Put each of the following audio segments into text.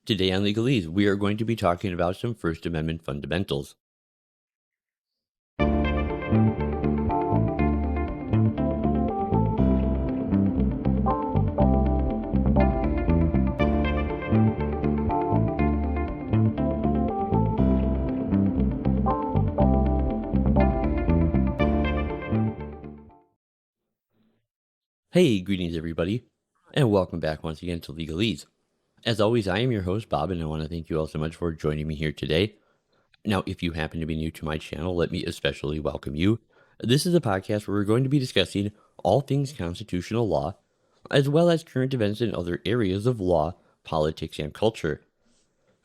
Today on Legalese, we are going to be talking about some First Amendment fundamentals. Hey, greetings everybody, and welcome back once again to Legalese. As always, I am your host, Bob, and I want to thank you all so much for joining me here today. Now, if you happen to be new to my channel, let me especially welcome you. This is a podcast where we're going to be discussing all things constitutional law, as well as current events in other areas of law, politics, and culture.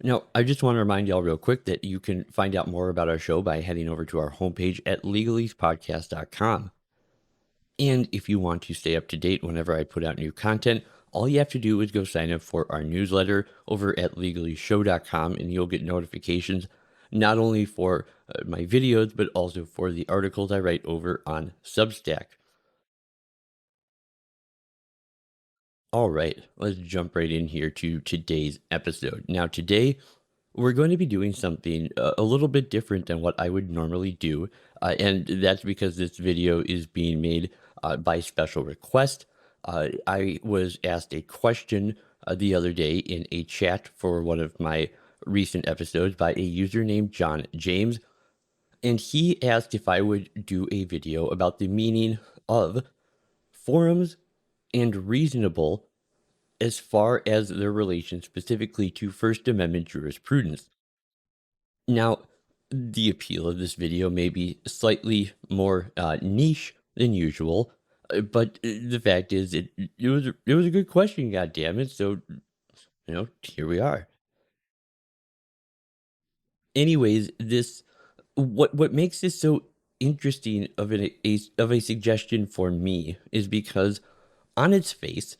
Now, I just want to remind y'all real quick that you can find out more about our show by heading over to our homepage at legalespodcast.com. And if you want to stay up to date whenever I put out new content, all you have to do is go sign up for our newsletter over at legaleshow.com, and you'll get notifications not only for my videos, but also for the articles I write over on Substack. All right, let's jump right in here to today's episode. Now, today we're going to be doing something a little bit different than what I would normally do, and that's because this video is being made by special request. I was asked a question the other day in a chat for one of my recent episodes by a user named John James, and he asked if I would do a video about the meaning of forums and reasonable as far as their relation specifically to First Amendment jurisprudence. Now, the appeal of this video may be slightly more niche than usual, but the fact is, it was a good question. God damn it! So here we are. Anyways, this what makes this so interesting of a suggestion for me is because on its face,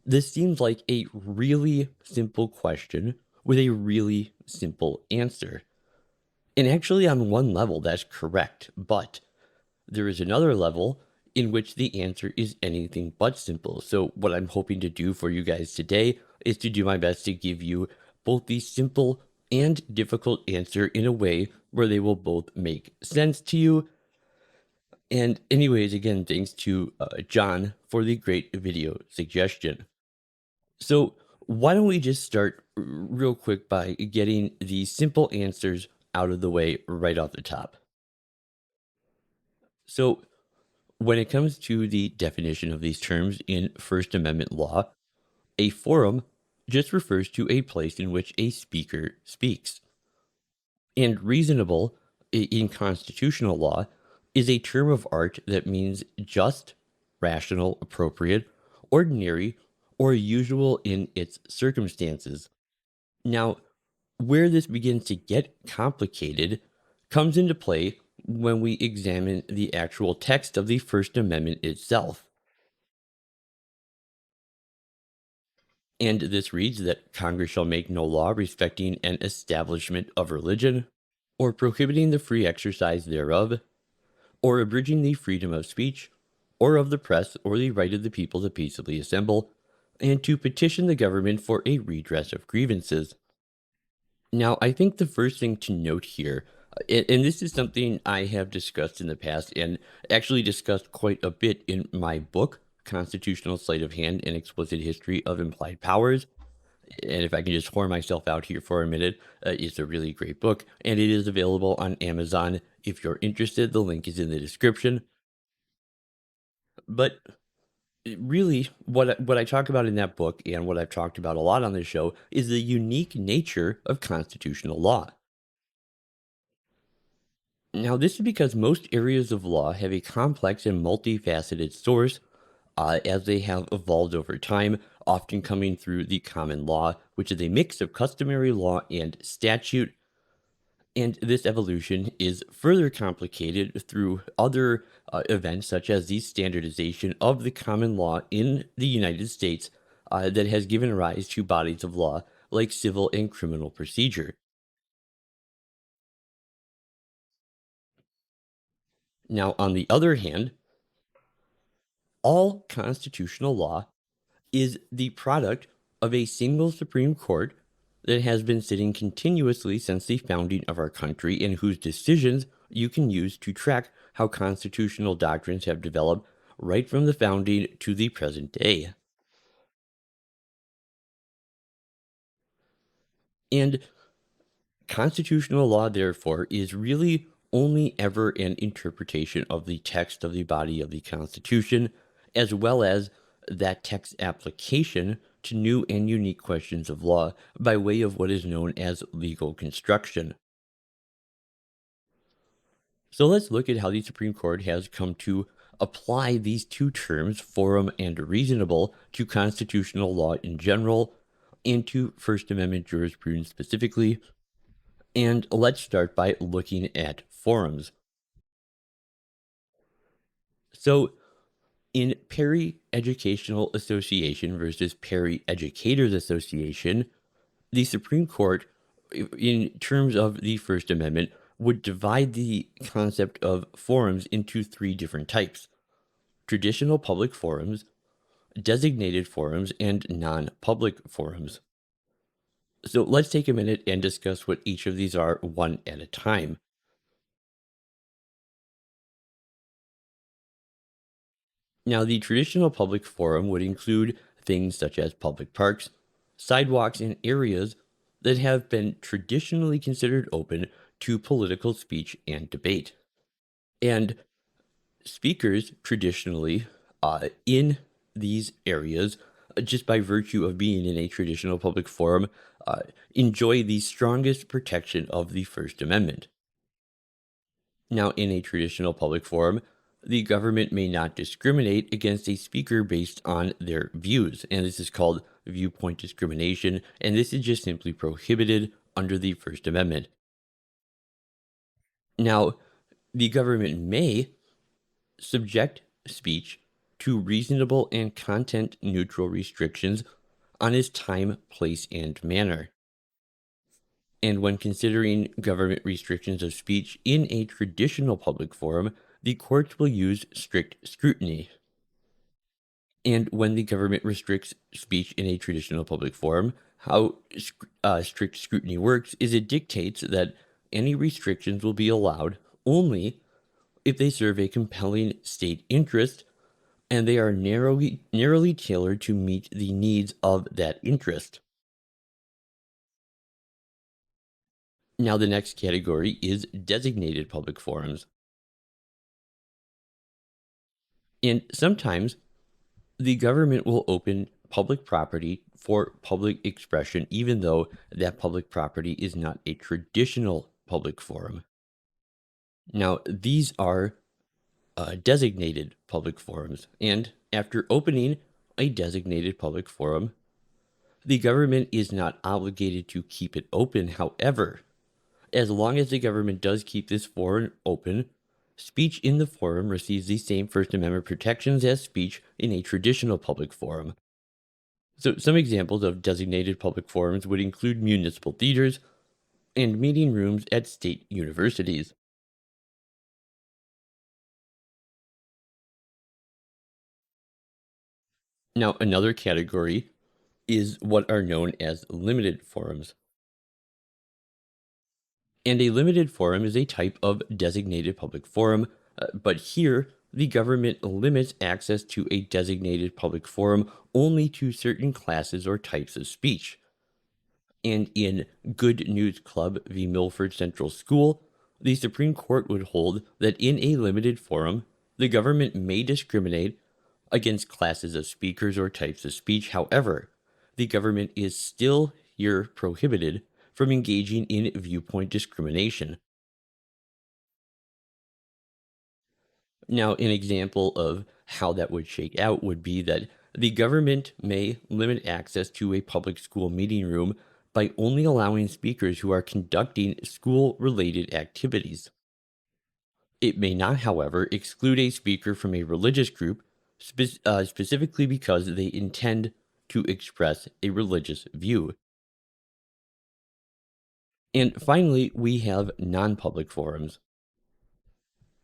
this seems like a really simple question with a really simple answer. And actually, on one level, that's correct, but there is another level in which the answer is anything but simple. So, what I'm hoping to do for you guys today is to do my best to give you both the simple and difficult answer in a way where they will both make sense to you. And, anyways, again, thanks to John for the great video suggestion. So, why don't we just start real quick by getting the simple answers out of the way right off the top? So, when it comes to the definition of these terms in First Amendment law, a forum just refers to a place in which a speaker speaks. And reasonable in constitutional law is a term of art that means just, rational, appropriate, ordinary, or usual in its circumstances. Now, where this begins to get complicated comes into play when we examine the actual text of the First Amendment itself. And this reads that Congress shall make no law respecting an establishment of religion, or prohibiting the free exercise thereof, or abridging the freedom of speech, or of the press, or the right of the people to peaceably assemble, and to petition the government for a redress of grievances. Now, I think the first thing to note here, and this is something I have discussed in the past and actually discussed quite a bit in my book, Constitutional Sleight of Hand: An Explicit History of Implied Powers. And if I can just whore myself out here for a minute, it's a really great book, and it is available on Amazon. If you're interested, the link is in the description. But really, what I talk about in that book and what I've talked about a lot on this show is the unique nature of constitutional law. Now, this is because most areas of law have a complex and multifaceted source, as they have evolved over time, often coming through the common law, which is a mix of customary law and statute. And this evolution is further complicated through other events, such as the standardization of the common law in the United States, that has given rise to bodies of law like civil and criminal procedure. Now, on the other hand, all constitutional law is the product of a single Supreme Court that has been sitting continuously since the founding of our country and whose decisions you can use to track how constitutional doctrines have developed right from the founding to the present day. And constitutional law, therefore, is really only ever an interpretation of the text of the body of the Constitution, as well as that text application to new and unique questions of law by way of what is known as legal construction. So let's look at how the Supreme Court has come to apply these two terms, forum and reasonable, to constitutional law in general and to First Amendment jurisprudence specifically. And let's start by looking at forums. So, in Perry Educational Association versus Perry Educators Association, the Supreme Court, in terms of the First Amendment, would divide the concept of forums into three different types: traditional public forums, designated forums, and non public forums. So, let's take a minute and discuss what each of these are one at a time. Now, the traditional public forum would include things such as public parks, sidewalks, and areas that have been traditionally considered open to political speech and debate. And speakers traditionally, in these areas, just by virtue of being in a traditional public forum, uh, enjoy the strongest protection of the First Amendment. Now, in a traditional public forum, the government may not discriminate against a speaker based on their views, and this is called viewpoint discrimination, and this is just simply prohibited under the First Amendment. Now, the government may subject speech to reasonable and content neutral restrictions on its time, place, and manner. And when considering government restrictions of speech in a traditional public forum, the courts will use strict scrutiny. And when the government restricts speech in a traditional public forum, how strict scrutiny works is it dictates that any restrictions will be allowed only if they serve a compelling state interest and they are narrowly tailored to meet the needs of that interest. Now, the next category is designated public forums. And sometimes the government will open public property for public expression, even though that public property is not a traditional public forum. Now, these are designated public forums. And after opening a designated public forum, the government is not obligated to keep it open. However, as long as the government does keep this forum open, speech in the forum receives the same First Amendment protections as speech in a traditional public forum. So, some examples of designated public forums would include municipal theaters and meeting rooms at state universities. Now, another category is what are known as limited forums. And a limited forum is a type of designated public forum, but here the government limits access to a designated public forum only to certain classes or types of speech. And in Good News Club v. Milford Central School, the Supreme Court would hold that in a limited forum, the government may discriminate against classes of speakers or types of speech. However, the government is still here prohibited from engaging in viewpoint discrimination. Now, an example of how that would shake out would be that the government may limit access to a public school meeting room by only allowing speakers who are conducting school related activities. It may not, however, exclude a speaker from a religious group specifically because they intend to express a religious view. And finally, we have non public forums.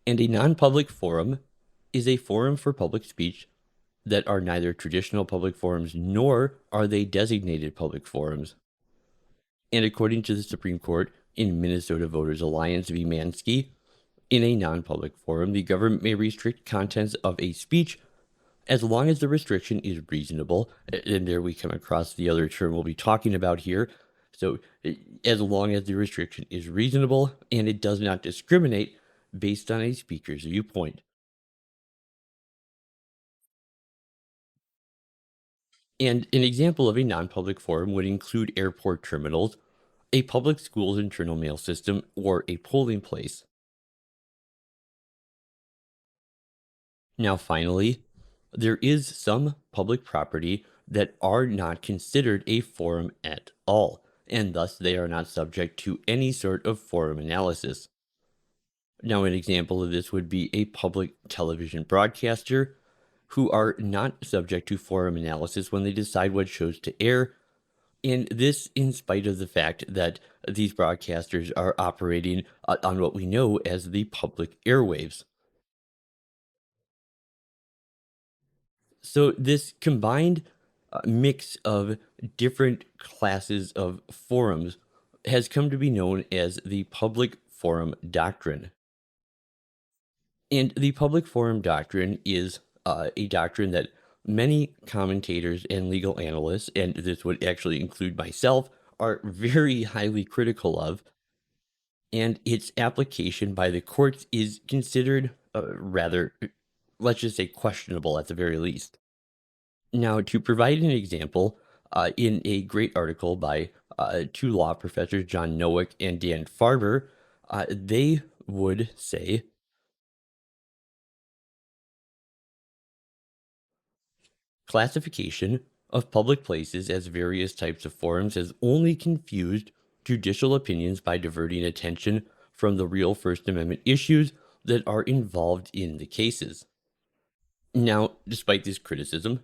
And a non public forum is a forum for public speech that are neither traditional public forums nor are they designated public forums. And according to the Supreme Court in Minnesota Voters Alliance v. Mansky, in a non public forum, the government may restrict contents of a speech as long as the restriction is reasonable. And there we come across the other term we'll be talking about here. So, as long as the restriction is reasonable and it does not discriminate based on a speaker's viewpoint. And an example of a non public forum would include airport terminals, a public school's internal mail system, or a polling place. Now, finally, there is some public property that are not considered a forum at all, and thus they are not subject to any sort of forum analysis. Now, an example of this would be a public television broadcaster who are not subject to forum analysis when they decide what shows to air, and this in spite of the fact that these broadcasters are operating on what we know as the public airwaves. So this combined mix of different classes of forums has come to be known as the public forum doctrine. And the public forum doctrine is a doctrine that many commentators and legal analysts, and this would actually include myself, are very highly critical of, and its application by the courts is considered rather, let's just say, questionable at the very least. Now, to provide an example, in a great article by two law professors, John Nowick and Dan Farber, they would say classification of public places as various types of forums has only confused judicial opinions by diverting attention from the real First Amendment issues that are involved in the cases. Now, despite this criticism,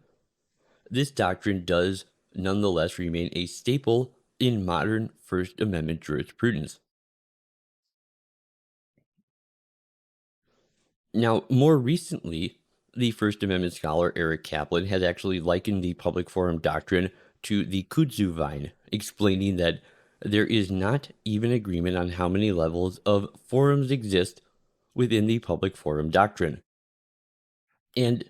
this doctrine does nonetheless remain a staple in modern First Amendment jurisprudence. Now, more recently, the First Amendment scholar Eric Kaplan has actually likened the public forum doctrine to the kudzu vine, explaining that there is not even agreement on how many levels of forums exist within the public forum doctrine. And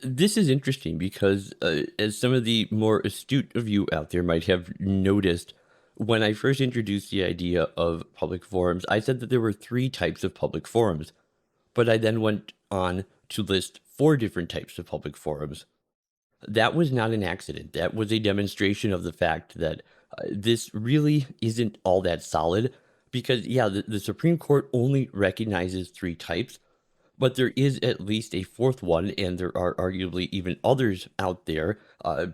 this is interesting because, as some of the more astute of you out there might have noticed, when I first introduced the idea of public forums, I said that there were three types of public forums, but I then went on to list four different types of public forums. That was not an accident. That was a demonstration of the fact that this really isn't all that solid because, yeah, the Supreme Court only recognizes three types, but there is at least a fourth one, and there are arguably even others out there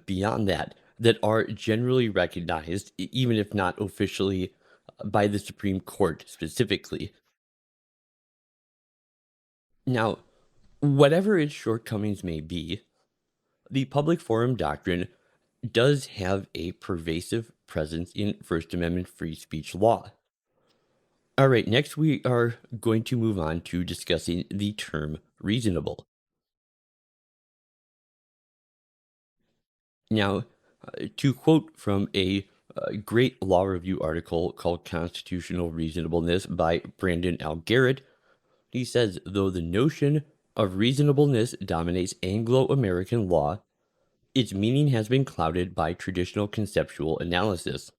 beyond that that are generally recognized, even if not officially by the Supreme Court specifically. Now, whatever its shortcomings may be, the public forum doctrine does have a pervasive presence in First Amendment free speech law. All right, next we are going to move on to discussing the term reasonable. Now, to quote from a great law review article called Constitutional Reasonableness by Brandon L. Garrett, he says, though the notion of reasonableness dominates Anglo American law, its meaning has been clouded by traditional conceptual analysis.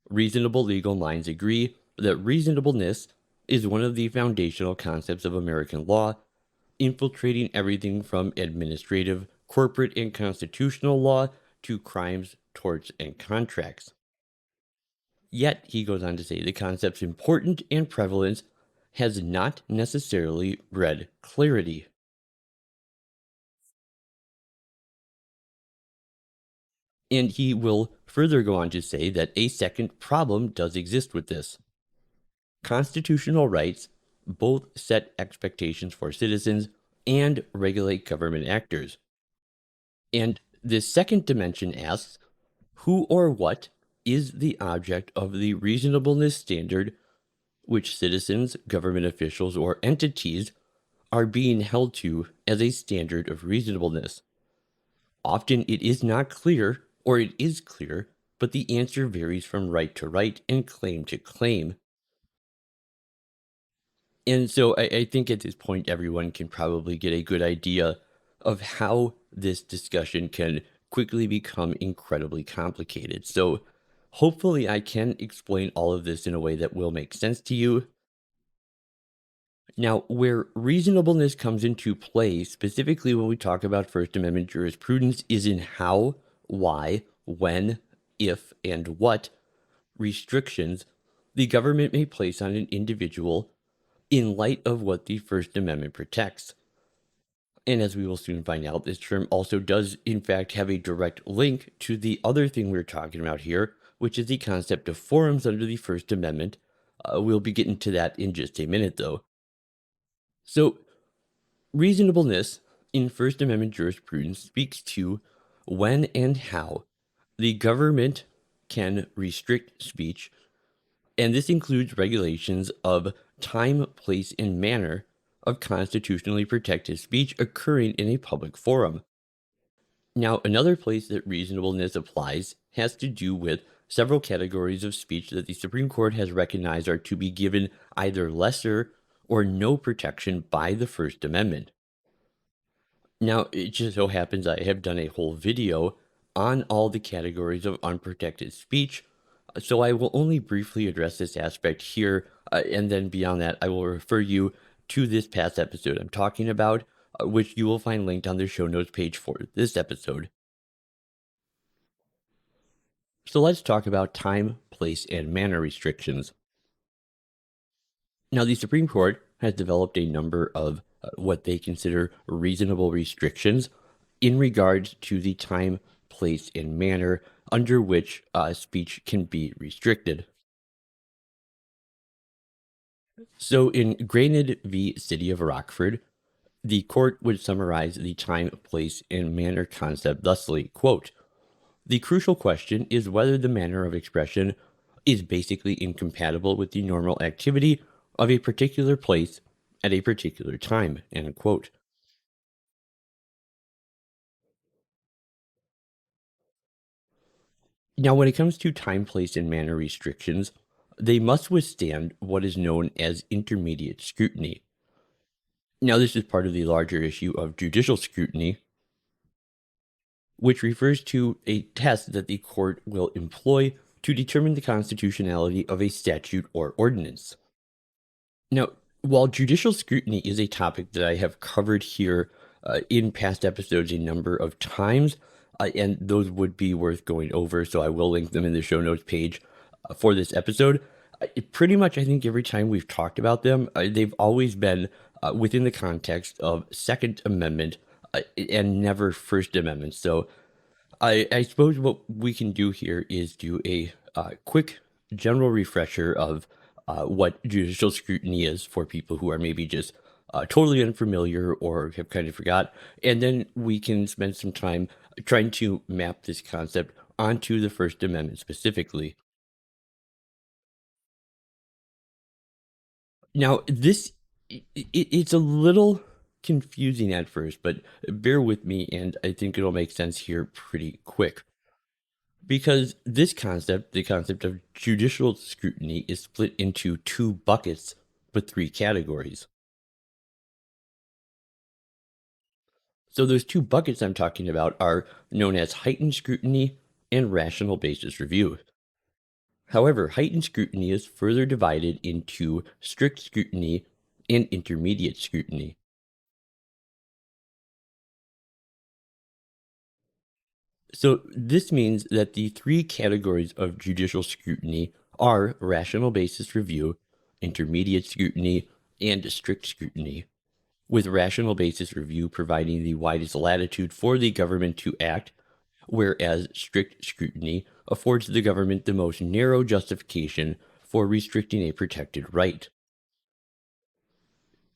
Reasonable legal minds agree that reasonableness is one of the foundational concepts of American law, infiltrating everything from administrative, corporate, and constitutional law to crimes, torts, and contracts. Yet, he goes on to say, the concept's importance and prevalence has not necessarily bred clarity. And he will further go on to say that a second problem does exist with this. Constitutional rights both set expectations for citizens and regulate government actors. And this second dimension asks, who or what is the object of the reasonableness standard which citizens, government officials, or entities are being held to as a standard of reasonableness? Often it is not clear, or it is clear, but the answer varies from right to right and claim to claim. And so I think at this point, everyone can probably get a good idea of how this discussion can quickly become incredibly complicated. So hopefully, I can explain all of this in a way that will make sense to you. Now, where reasonableness comes into play, specifically when we talk about First Amendment jurisprudence, is in how, why, when, if, and what restrictions the government may place on an individual in light of what the First Amendment protects. And as we will soon find out, this term also does, in fact, have a direct link to the other thing we're talking about here, which is the concept of forums under the First Amendment. We'll be getting to that in just a minute, though. So, reasonableness in First Amendment jurisprudence speaks to when and how the government can restrict speech, and this includes regulations of time, place, and manner of constitutionally protected speech occurring in a public forum. Now, another place that reasonableness applies has to do with several categories of speech that the Supreme Court has recognized are to be given either lesser or no protection by the First Amendment. Now, it just so happens I have done a whole video on all the categories of unprotected speech, so I will only briefly address this aspect here, and then beyond that, I will refer you to this past episode I'm talking about, which you will find linked on the show notes page for this episode. So let's talk about time, place, and manner restrictions. Now, the Supreme Court has developed a number of what they consider reasonable restrictions in regards to the time, place, and manner under which speech can be restricted. So, in Granted v. City of Rockford, the court would summarize the time, place, and manner concept thusly, quote, "The crucial question is whether the manner of expression is basically incompatible with the normal activity of a particular place at a particular time," end quote. Now, when it comes to time, place, and manner restrictions, they must withstand what is known as intermediate scrutiny. Now, this is part of the larger issue of judicial scrutiny, which refers to a test that the court will employ to determine the constitutionality of a statute or ordinance. Now, while judicial scrutiny is a topic that I have covered here in past episodes a number of times, and those would be worth going over, so I will link them in the show notes page for this episode. Pretty much, I think every time we've talked about them, they've always been within the context of Second Amendment and never First Amendment. So I suppose what we can do here is do a quick general refresher of what judicial scrutiny is for people who are maybe just totally unfamiliar or have kind of forgot. And then we can spend some time trying to map this concept onto the First Amendment specifically. Now, it's a little confusing at first, but bear with me, and I think it'll make sense here pretty quick. Because this concept, the concept of judicial scrutiny, is split into two buckets with three categories. So those two buckets I'm talking about are known as heightened scrutiny and rational basis review. However, heightened scrutiny is further divided into strict scrutiny and intermediate scrutiny. So this means that the three categories of judicial scrutiny are rational basis review, intermediate scrutiny, and strict scrutiny, with rational basis review providing the widest latitude for the government to act, whereas strict scrutiny affords the government the most narrow justification for restricting a protected right.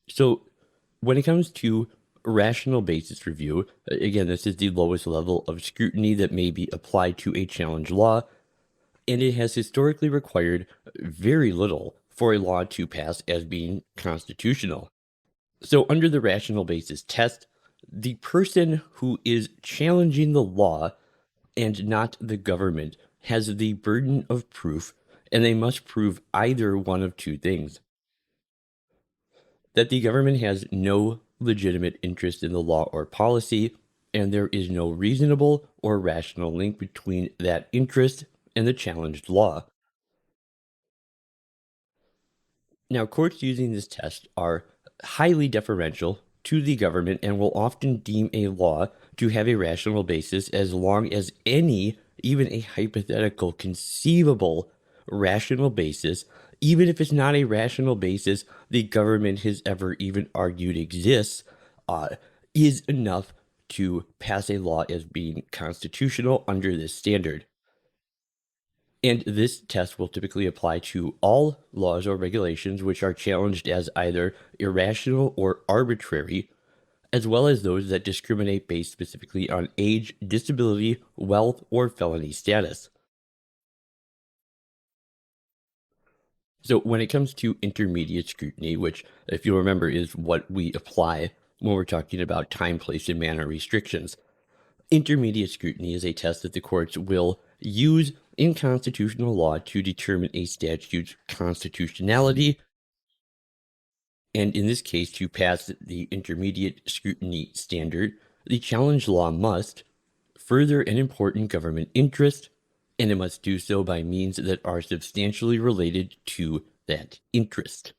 So, when it comes to rational basis review, again, this is the lowest level of scrutiny that may be applied to a challenge law, and it has historically required very little for a law to pass as being constitutional. So, under the rational basis test, the person who is challenging the law and not the government has the burden of proof, and they must prove either one of two things: that the government has no legitimate interest in the law or policy, and there is no reasonable or rational link between that interest and the challenged law. Now, courts using this test are highly deferential to the government and will often deem a law to have a rational basis as long as any, even a hypothetical, conceivable rational basis, even if it's not a rational basis the government has ever even argued exists, uh, is enough to pass a law as being constitutional under this standard. And this test will typically apply to all laws or regulations which are challenged as either irrational or arbitrary, as well as those that discriminate based specifically on age, disability, wealth, or felony status. So, when it comes to intermediate scrutiny, which, if you remember, is what we apply when we're talking about time, place, and manner restrictions, intermediate scrutiny is a test that the courts will use in constitutional law to determine a statute's constitutionality, and in this case, to pass the intermediate scrutiny standard, the challenge law must further an important government interest, and it must do so by means that are substantially related to that interest.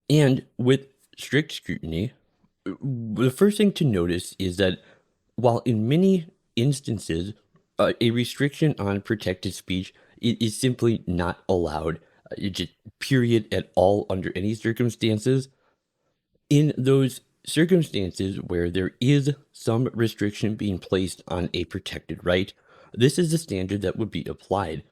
And with strict scrutiny, the first thing to notice is that while in many instances a restriction on protected speech is simply not allowed, just period at all under any circumstances, in those circumstances where there is some restriction being placed on a protected right, this is the standard that would be applied.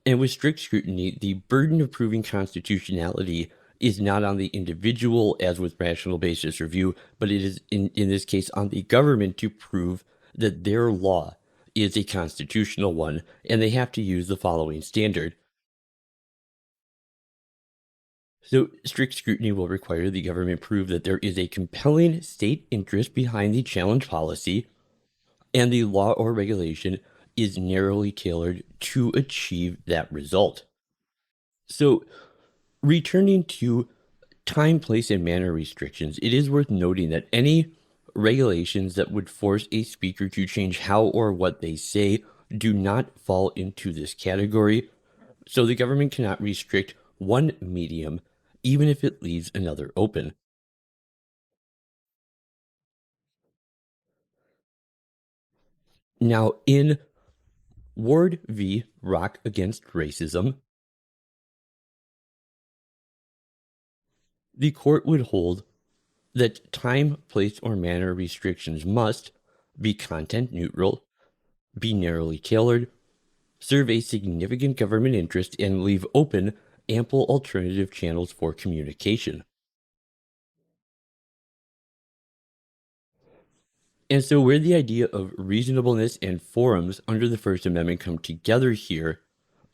And with strict scrutiny, the burden of proving constitutionality is not on the individual, as with rational basis review, but it is, in this case, on the government to prove that their law is a constitutional one, and they have to use the following standard. So, strict scrutiny will require the government prove that there is a compelling state interest behind the challenge policy, and the law or regulation is narrowly tailored to achieve that result. So, returning to time, place, and manner restrictions, it is worth noting that any regulations that would force a speaker to change how or what they say do not fall into this category. So the government cannot restrict one medium, even if it leaves another open. Now, in Ward v. Rock against Racism, the court would hold that time, place, or manner restrictions must be content neutral, be narrowly tailored, serve a significant government interest, and leave open ample alternative channels for communication. And so, where the idea of reasonableness and forums under the First Amendment come together here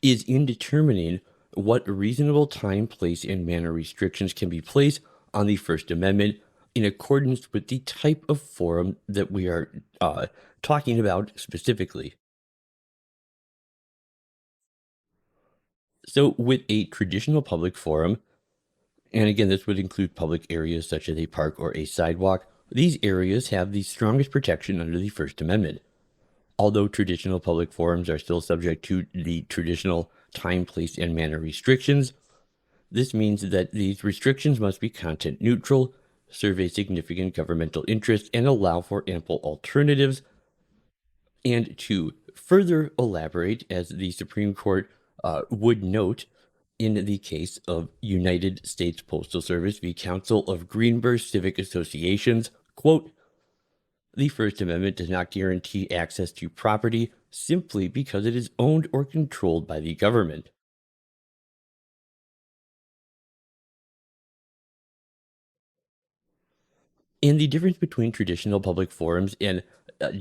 is in determining what reasonable time, place, and manner restrictions can be placed on the First Amendment in accordance with the type of forum that we are talking about specifically. So, with a traditional public forum, and again, this would include public areas such as a park or a sidewalk, these areas have the strongest protection under the First Amendment. Although traditional public forums are still subject to the traditional time, place, and manner restrictions, this means that these restrictions must be content neutral, serve a significant governmental interest, and allow for ample alternatives. And to further elaborate, as the Supreme Court would note in the case of United States Postal Service v. Council of Greenberg Civic Associations, quote, the First Amendment does not guarantee access to property simply because it is owned or controlled by the government. And the difference between traditional public forums and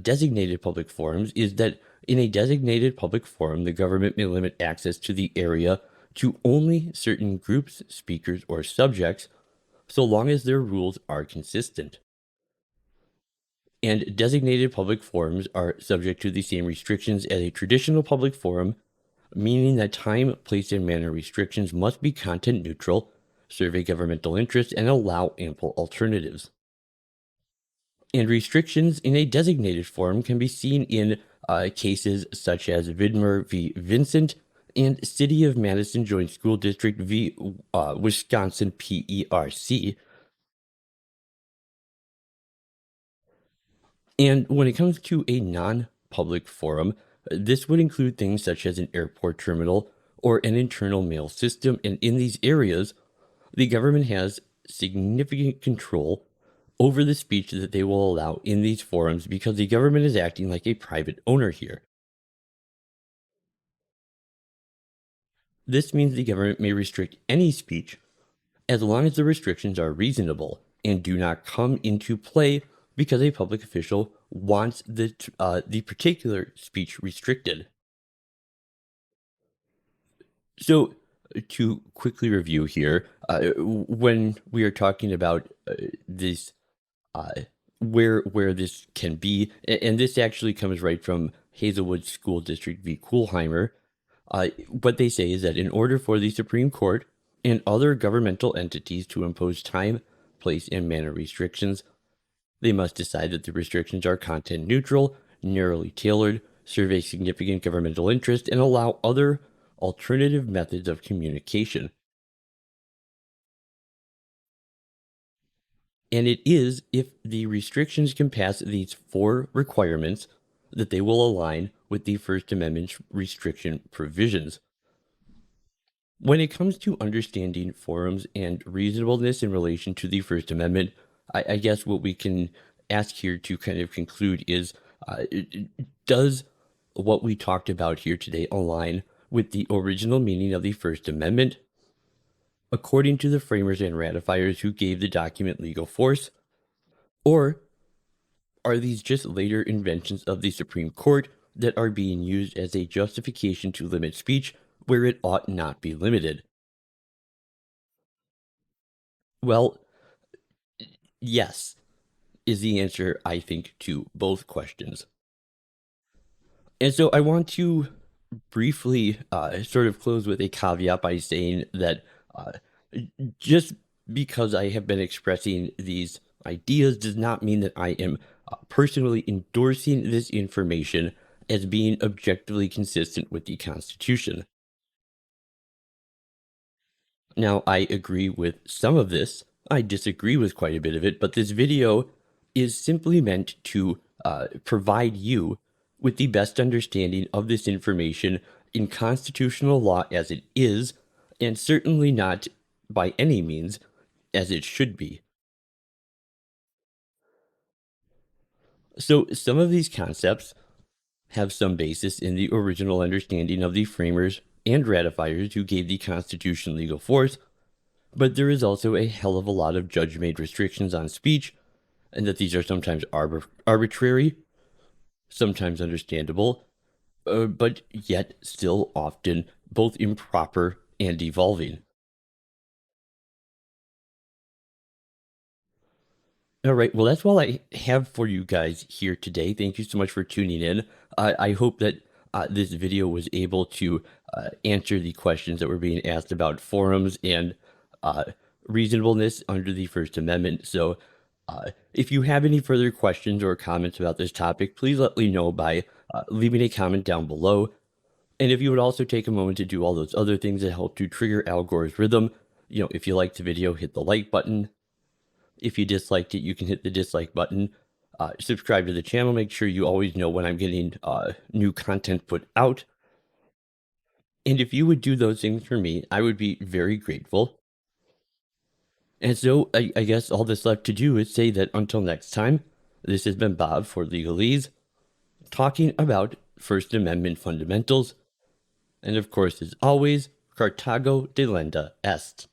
designated public forums is that in a designated public forum, the government may limit access to the area to only certain groups, speakers, or subjects, so long as their rules are consistent. And designated public forums are subject to the same restrictions as a traditional public forum, meaning that time, place, and manner restrictions must be content neutral, serve a governmental interest, and allow ample alternatives. And restrictions in a designated forum can be seen in cases such as Vidmer v. Vincent and City of Madison Joint School District v. Wisconsin PERC. And when it comes to a non public forum, this would include things such as an airport terminal or an internal mail system. And in these areas, the government has significant control over the speech that they will allow in these forums because the government is acting like a private owner here. This means the government may restrict any speech as long as the restrictions are reasonable and do not come into play because a public official wants the particular speech restricted. So, to quickly review here, when we are talking about this, uh, where this can be, and this actually comes right from Hazelwood School District v. Kuhlheimer. What they say is that in order for the Supreme Court and other governmental entities to impose time, place, and manner restrictions, they must decide that the restrictions are content neutral, narrowly tailored, serve a significant governmental interest, and allow other alternative methods of communication. And it is if the restrictions can pass these four requirements that they will align with the First Amendment restriction provisions. When it comes to understanding forums and reasonableness in relation to the First Amendment, I guess what we can ask here to kind of conclude is does what we talked about here today align with the original meaning of the First Amendment, according to the framers and ratifiers who gave the document legal force? Or are these just later inventions of the Supreme Court that are being used as a justification to limit speech where it ought not be limited? Well, yes, is the answer, I think, to both questions. And so I want to briefly sort of close with a caveat by saying that uh, just because I have been expressing these ideas does not mean that I am personally endorsing this information as being objectively consistent with the Constitution. Now, I agree with some of this. I disagree with quite a bit of it, but this video is simply meant to provide you with the best understanding of this information in constitutional law as it is, and certainly not by any means as it should be. So, some of these concepts have some basis in the original understanding of the framers and ratifiers who gave the Constitution legal force, but there is also a hell of a lot of judge made restrictions on speech, and that these are sometimes arbitrary, sometimes understandable, but yet still often both improper and evolving. All right, well, that's all I have for you guys here today. Thank you so much for tuning in. I hope that this video was able to answer the questions that were being asked about forums and uh, reasonableness under the First Amendment. So, if you have any further questions or comments about this topic, please let me know by leaving a comment down below. And if you would also take a moment to do all those other things that help to trigger Al Gore's rhythm, if you liked the video, hit the like button. If you disliked it, you can hit the dislike button. Subscribe to the channel. Make sure you always know when I'm getting new content put out. And if you would do those things for me, I would be very grateful. And so I guess all that's left to do is say that until next time, this has been Bob for Legalese, talking about First Amendment fundamentals. And of course, as always, Cartago delenda est.